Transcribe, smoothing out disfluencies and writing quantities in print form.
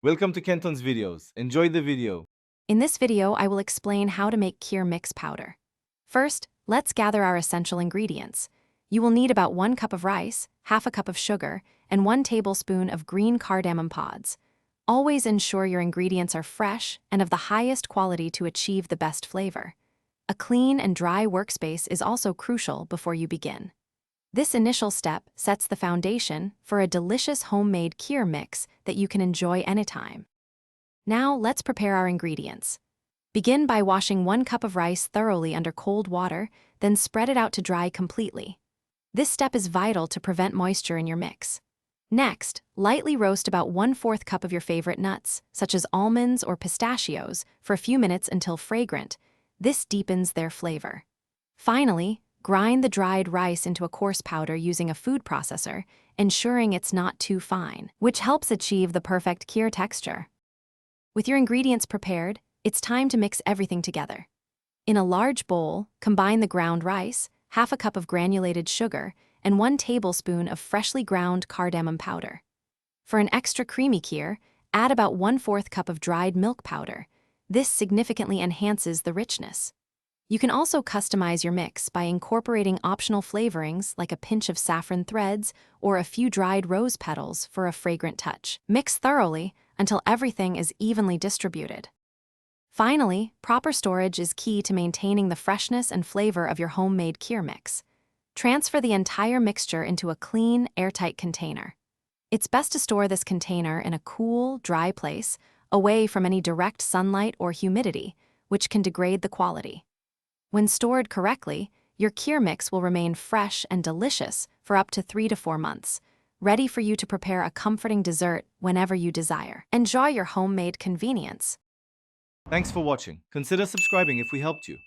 Welcome to Kenton's videos. Enjoy the video. In this video, I will explain how to make Kheer mix powder. First, let's gather our essential ingredients. You will need about 1 cup of rice, half a cup of sugar, and 1 tablespoon of green cardamom pods. Always ensure your ingredients are fresh and of the highest quality to achieve the best flavor. A clean and dry workspace is also crucial before you begin. This initial step sets the foundation for a delicious homemade Kheer mix that you can enjoy anytime. Now let's prepare our ingredients. Begin by washing 1 cup of rice thoroughly under cold water, then spread it out to dry completely. This step is vital to prevent moisture in your mix. Next, lightly roast about 1/4 cup of your favorite nuts, such as almonds or pistachios, for a few minutes until fragrant. This deepens their flavor. Finally, grind the dried rice into a coarse powder using a food processor, ensuring it's not too fine, which helps achieve the perfect Kheer texture. With your ingredients prepared, it's time to mix everything together. In a large bowl, combine the ground rice, half a cup of granulated sugar, and 1 tablespoon of freshly ground cardamom powder. For an extra creamy Kheer, add about 1/4 cup of dried milk powder. This significantly enhances the richness. You can also customize your mix by incorporating optional flavorings like a pinch of saffron threads or a few dried rose petals for a fragrant touch. Mix thoroughly until everything is evenly distributed. Finally, proper storage is key to maintaining the freshness and flavor of your homemade Kheer mix. Transfer the entire mixture into a clean, airtight container. It's best to store this container in a cool, dry place, away from any direct sunlight or humidity, which can degrade the quality. When stored correctly, your Kheer mix will remain fresh and delicious for up to 3 to 4 months, ready for you to prepare a comforting dessert whenever you desire. Enjoy your homemade convenience. Thanks for watching. Consider subscribing if we helped you.